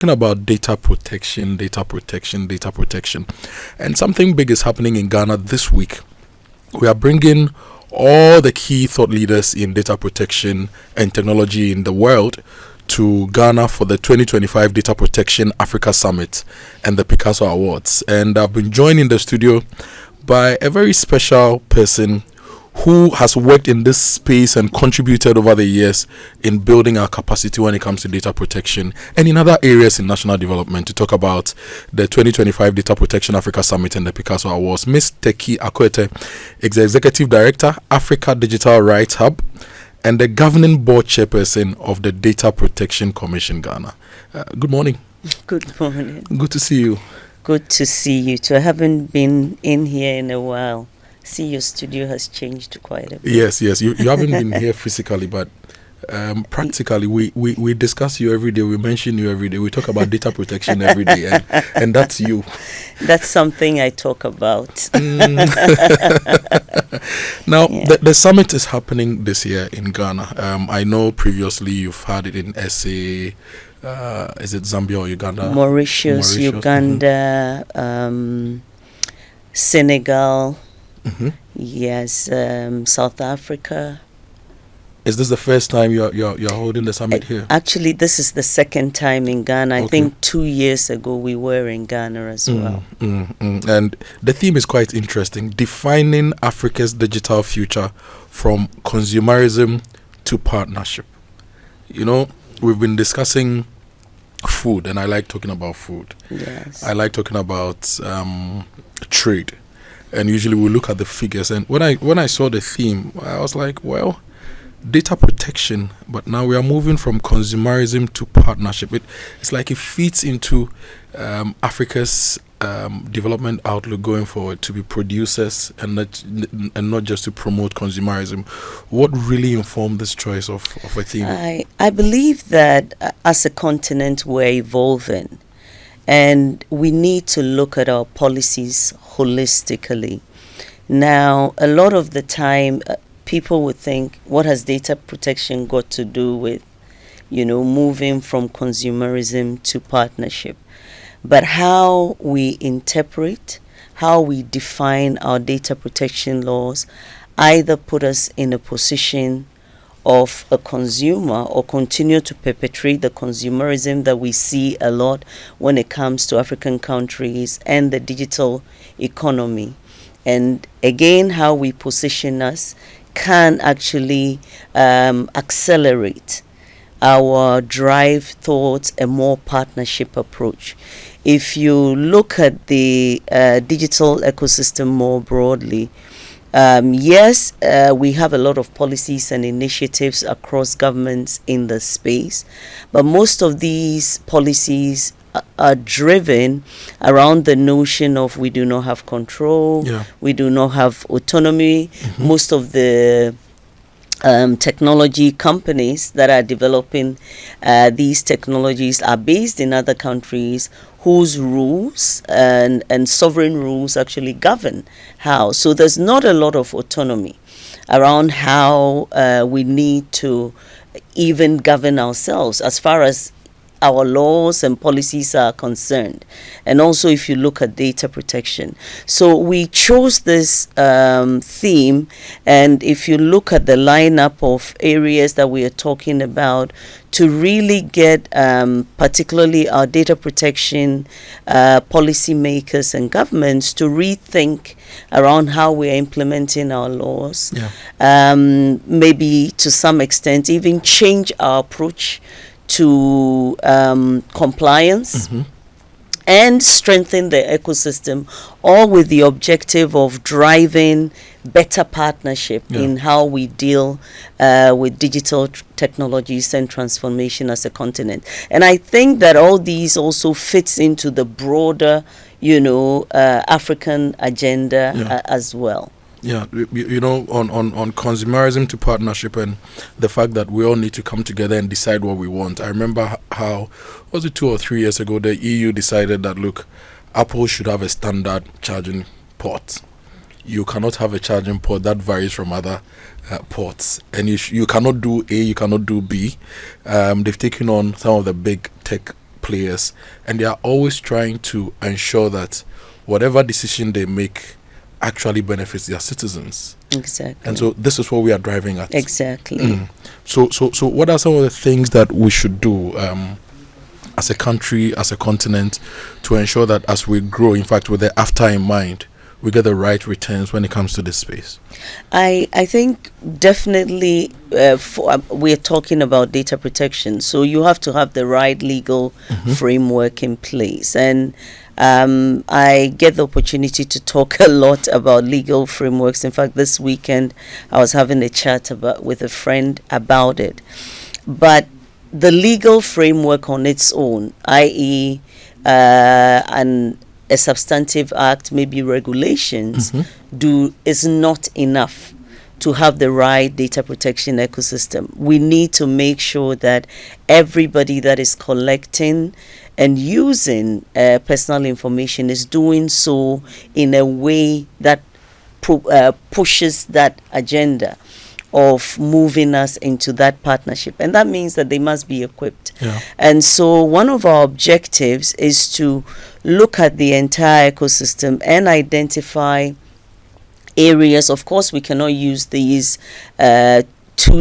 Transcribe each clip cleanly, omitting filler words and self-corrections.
About data protection. And something big is happening in Ghana this week. We are bringing all the key thought leaders in data protection and technology in the world to Ghana for the 2025 Data Protection Africa Summit and the Picasso Awards. And I've been joined in the studio by a very special person who has worked in this space and contributed over the years in building our capacity when it comes to data protection and in other areas in national development, to talk about the 2025 Data Protection Africa Summit and the Picasso Awards. Ms. Teki Akwete is the Executive Director, Africa Digital Rights Hub, and the Governing Board Chairperson of the Data Protection Commission Ghana. Good morning. Good morning. Good to see you. Good to see you too. I haven't been in here in a while. See, your studio has changed quite a bit. Yes. You haven't been here physically, but practically we discuss you every day. We mention you every day. We talk about data protection every day, and that's you. That's something I talk about. Now, the summit is happening this year in Ghana. I know previously you've had it in SA. Is it Zambia or Uganda? Mauritius. Uganda, Senegal. Mm-hmm. Yes, South Africa. Is this the first time you're holding the summit here? Actually, this is the second time in Ghana. I think 2 years ago we were in Ghana as well. And the theme is quite interesting: defining Africa's digital future from consumerism to partnership. You know, we've been discussing food, and I like talking about food. Yes. I like talking about trade. And usually we look at the figures. And when I saw the theme, I was like, well, data protection, but now we are moving from consumerism to partnership. It's like it feeds into Africa's development outlook going forward, to be producers and not just to promote consumerism. What really informed this choice of a theme? I believe that as a continent we're evolving. And we need to look at our policies holistically. Now, a lot of the time, people would think, what has data protection got to do with, moving from consumerism to partnership? But how we interpret, how we define our data protection laws, either put us in a position of a consumer or continue to perpetrate the consumerism that we see a lot when it comes to African countries and the digital economy. And again, how we position us can actually accelerate our drive towards a more partnership approach. If you look at the digital ecosystem more broadly, yes, we have a lot of policies and initiatives across governments in the space, but most of these policies are driven around the notion of we do not have control, we do not have autonomy. Mm-hmm. Most of the technology companies that are developing these technologies are based in other countries whose rules and sovereign rules actually govern how. So there's not a lot of autonomy around how we need to even govern ourselves as far as our laws and policies are concerned. And also if you look at data protection. So we chose this theme, and if you look at the lineup of areas that we are talking about, to really get particularly our data protection policymakers and governments to rethink around how we are implementing our laws, maybe to some extent even change our approach to compliance, and strengthen the ecosystem, all with the objective of driving better partnership in how we deal with digital technologies and transformation as a continent. And I think that all these also fits into the broader, African agenda as well. Yeah, on consumerism to partnership and the fact that we all need to come together and decide what we want. I remember how, was it 2 or 3 years ago, the EU decided that, look, Apple should have a standard charging port. You cannot have a charging port that varies from other ports. And you cannot do A, you cannot do B. They've taken on some of the big tech players, and they are always trying to ensure that whatever decision they make actually benefits their citizens. Exactly. And so this is what we are driving at. Exactly. So what are some of the things that we should do as a country, as a continent, to ensure that as we grow, in fact, with the after in mind, we get the right returns when it comes to this space? I think definitely we're talking about data protection, so you have to have the right legal framework in place. And I get the opportunity to talk a lot about legal frameworks. In fact, this weekend I was having a chat with a friend about it. But the legal framework on its own, i.e., a substantive act, maybe regulations, is not enough to have the right data protection ecosystem. We need to make sure that everybody that is collecting and using personal information is doing so in a way that pushes that agenda of moving us into that partnership. And that means that they must be equipped. Yeah. And so one of our objectives is to look at the entire ecosystem and identify areas. Of course, we cannot use these 2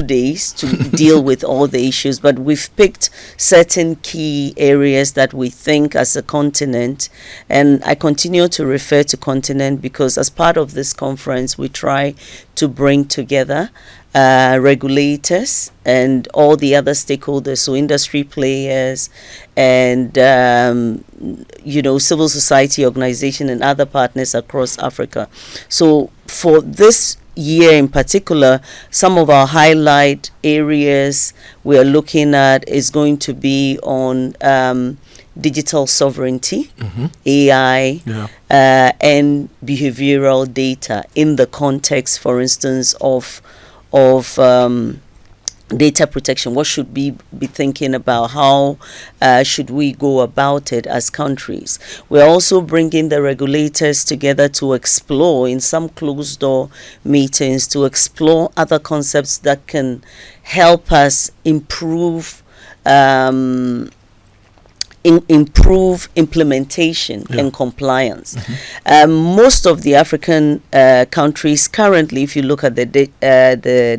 days to deal with all the issues, but we've picked certain key areas that we think as a continent, and I continue to refer to continent because as part of this conference we try to bring together regulators and all the other stakeholders, so industry players and civil society organization and other partners across Africa. So for this year in particular, some of our highlight areas we are looking at is going to be on digital sovereignty, AI, and behavioral data in the context, for instance, of data protection. What should we be thinking about? How should we go about it as countries? We're also bringing the regulators together to explore in some closed door meetings, to explore other concepts that can help us improve implementation and compliance. Most of the African countries currently, if you look at the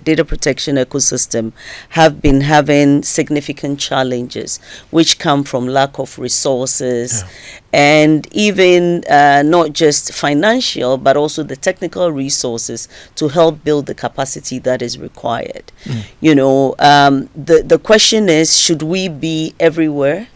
data protection ecosystem, have been having significant challenges which come from lack of resources and even not just financial but also the technical resources to help build the capacity that is required. The question is, should we be everywhere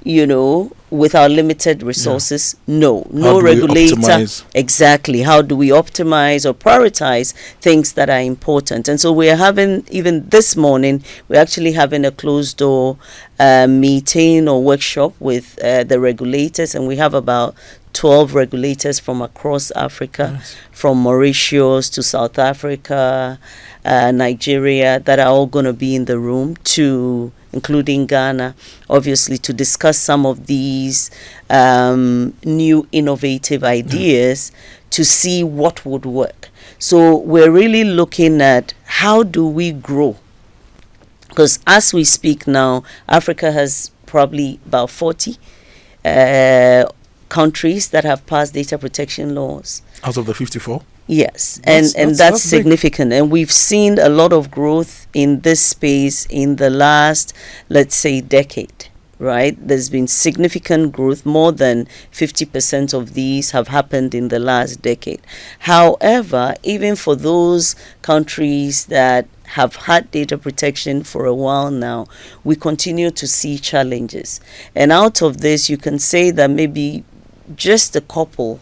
with our limited resources? No regulator. Exactly. How do we optimize or prioritize things that are important? And so we are having, even this morning, we're actually having a closed door meeting or workshop with the regulators, and we have about 12 regulators from across Africa, from Mauritius to South Africa, Nigeria, that are all going to be in the room, including Ghana, obviously, to discuss some of these new innovative ideas to see what would work. So we're really looking at how do we grow? Because as we speak now, Africa has probably about 40 countries that have passed data protection laws. Out of the 54? Yes, that's significant. And we've seen a lot of growth in this space in the last, let's say, decade, right? There's been significant growth. More than 50% of these have happened in the last decade. However, even for those countries that have had data protection for a while now, we continue to see challenges. And out of this, you can say that maybe just a couple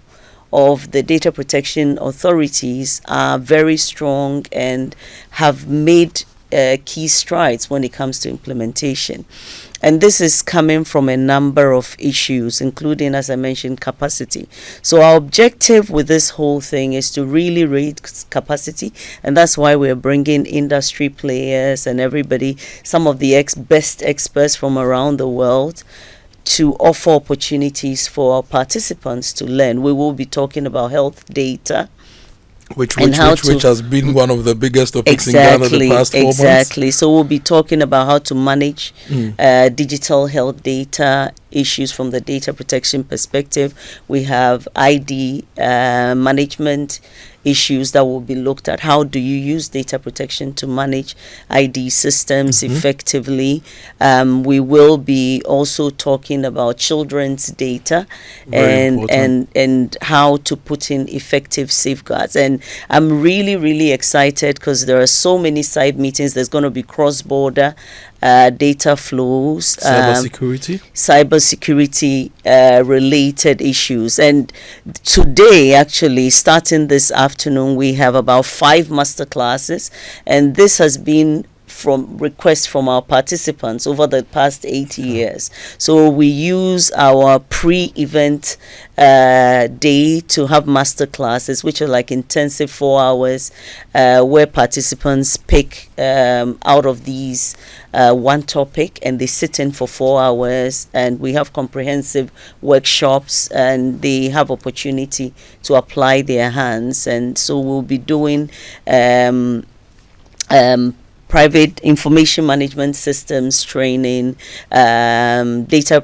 of the data protection authorities are very strong and have made key strides when it comes to implementation. And this is coming from a number of issues, including, as I mentioned, capacity. So our objective with this whole thing is to really raise capacity, and that's why we're bringing industry players and everybody, some of the best experts from around the world, to offer opportunities for our participants to learn. We will be talking about health data, Which has been one of the biggest topics in Ghana the past 4 months. Exactly. So we'll be talking about how to manage digital health data issues from the data protection perspective. We have ID management issues that will be looked at. How do you use data protection to manage ID systems effectively? We will be also talking about children's data and how to put in effective safeguards. And I'm really, really excited because there are so many side meetings. There's going to be cross-border data flows, cybersecurity related issues. And today, actually, starting this afternoon, we have about 5 master classes, and this has been from requests from our participants over the past 8 years. So we use our pre-event day to have master classes, which are like intensive 4 hours, where participants pick out of these one topic, and they sit in for 4 hours, and we have comprehensive workshops, and they have opportunity to apply their hands. And so we'll be doing private information management systems training, data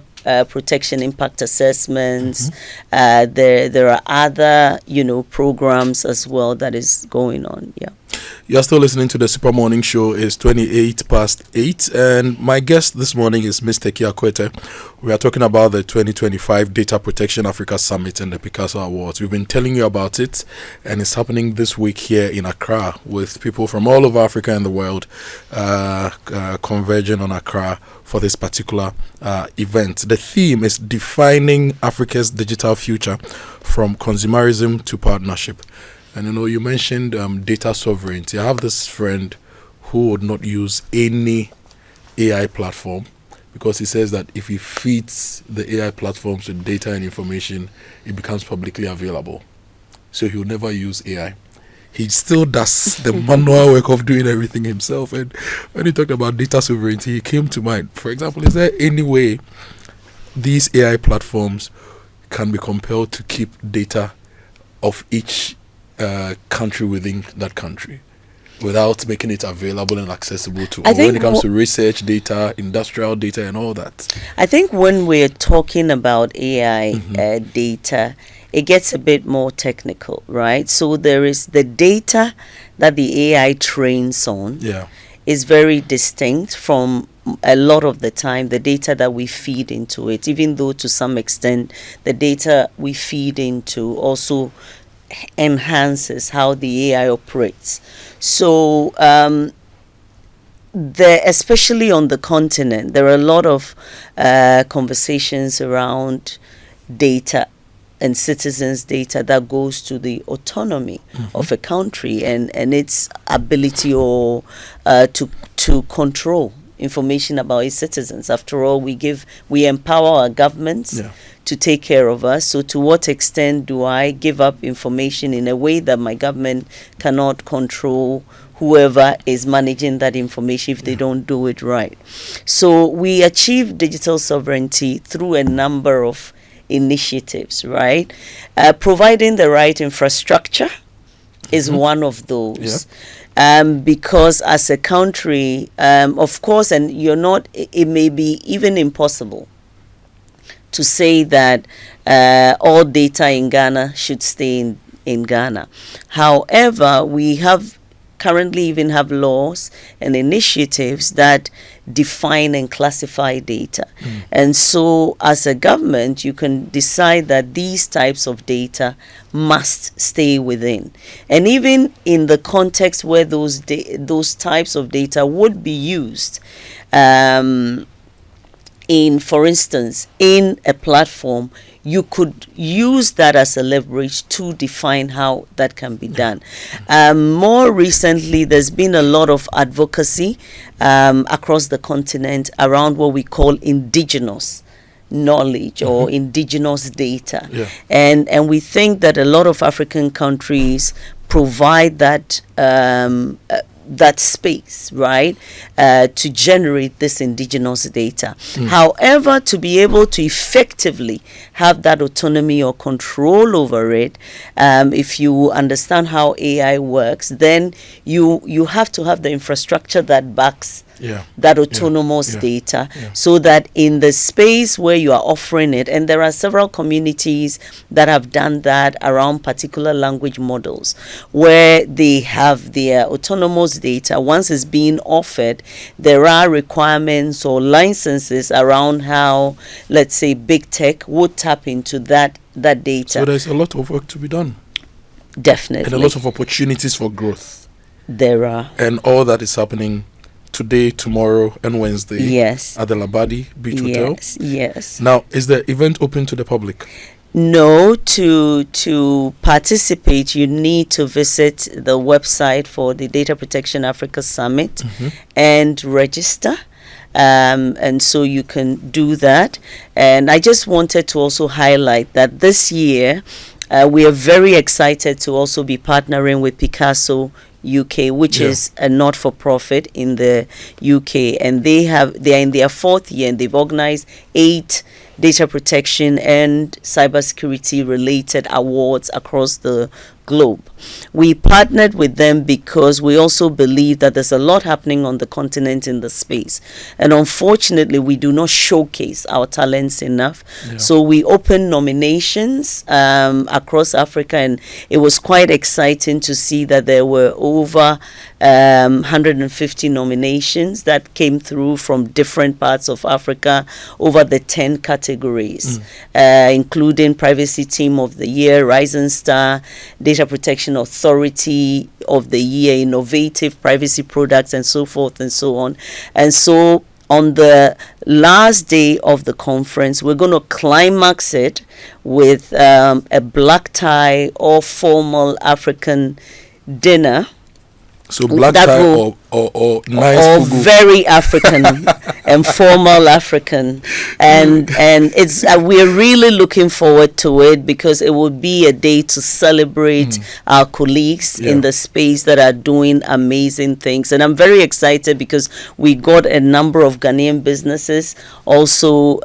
protection impact assessments. There are other programs as well that is going on. Yeah. You're still listening to the Super Morning Show. It's 8:28, and my guest this morning is Mr. Kia Kwete. We are talking about the 2025 Data Protection Africa Summit and the Picasso Awards. We've been telling you about it, and it's happening this week here in Accra with people from all over Africa and the world converging on Accra for this particular event. The theme is defining Africa's digital future from consumerism to partnership. And you mentioned data sovereignty. I have this friend who would not use any AI platform because he says that if he feeds the AI platforms with data and information, it becomes publicly available. So he will never use AI. He still does the manual work of doing everything himself. And when he talked about data sovereignty, he came to mind. For example, is there any way these AI platforms can be compelled to keep data of each country within that country without making it available and accessible to all when it comes to research data, industrial data, and all that? I think when we're talking about AI data, it gets a bit more technical, right? So there is the data that the AI trains on is very distinct from a lot of the time the data that we feed into it, even though to some extent the data we feed into also enhances how the AI operates. So especially on the continent, there are a lot of conversations around data and citizens' data that goes to the autonomy of a country and its ability to control information about its citizens. After all, we empower our governments to take care of us. So to what extent do I give up information in a way that my government cannot control whoever is managing that information if they don't do it right? So we achieve digital sovereignty through a number of initiatives, right? Providing the right infrastructure is one of those. Because as a country, of course, and it may be even impossible to say that all data in Ghana should stay in Ghana. However, we currently even have laws and initiatives that define and classify data. And so as a government, you can decide that these types of data must stay within. And even in the context where those types of data would be used, for instance, in a platform, you could use that as a leverage to define how that can be done. More recently, there's been a lot of advocacy across the continent around what we call indigenous knowledge or indigenous data. And we think that a lot of African countries provide that that space, right, to generate this indigenous data. However, to be able to effectively have that autonomy or control over it, if you understand how AI works, then you have to have the infrastructure that backs that autonomous data, so that in the space where you are offering it, and there are several communities that have done that around particular language models, where they have their autonomous data, once it's being offered, there are requirements or licenses around how, let's say, big tech would tap into that data. So there's a lot of work to be done. Definitely. And a lot of opportunities for growth. There are. And all that is happening today, tomorrow, and Wednesday. Yes. At the Labadi Beach Hotel. Yes. Now, is the event open to the public? No, to participate, you need to visit the website for the Data Protection Africa Summit and register. And so you can do that. And I just wanted to also highlight that this year, we are very excited to also be partnering with Picasso UK, which is a not-for-profit in the UK, and they are in their 4th year, and they've organized 8 data protection and cybersecurity related awards across the globe. We partnered with them because we also believe that there's a lot happening on the continent in the space, and unfortunately we do not showcase our talents enough. So we opened nominations across Africa, and it was quite exciting to see that there were over 150 nominations that came through from different parts of Africa over the 10 categories, including Privacy Team of the Year, Rising Star, Data Protection Authority of the Year, Innovative Privacy Products, and so forth and so on. And so on the last day of the conference, we're going to climax it with a black tie or formal African dinner. So black tie or nice or fugu. Very African and formal African, and it's we're really looking forward to it, because it will be a day to celebrate our colleagues in the space that are doing amazing things. And I'm very excited because we got a number of Ghanaian businesses also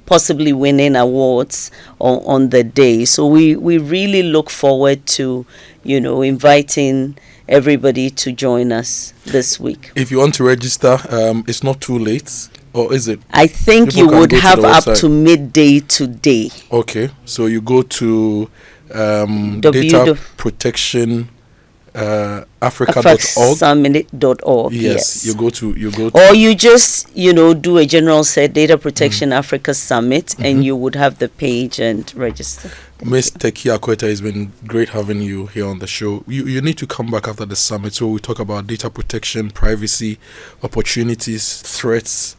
possibly winning awards on the day. So we really look forward to inviting everybody to join us this week. If you want to register, it's not too late, or is it? I think People you would can go to have the up website. to midday today. Okay, so you go to Data Protection Africa.org. Summit.org. Yes, you go to Or you just do a general set Data Protection Africa Summit, and you would have the page and register. Ms. Teki Akweta, it's been great having you here on the show. You need to come back after the summit, so we talk about data protection, privacy, opportunities, threats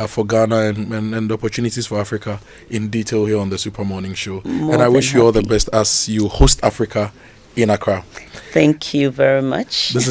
for Ghana, and opportunities for Africa in detail here on the Super Morning Show. And I wish you all the best as you host Africa in Accra. Thank you very much. This is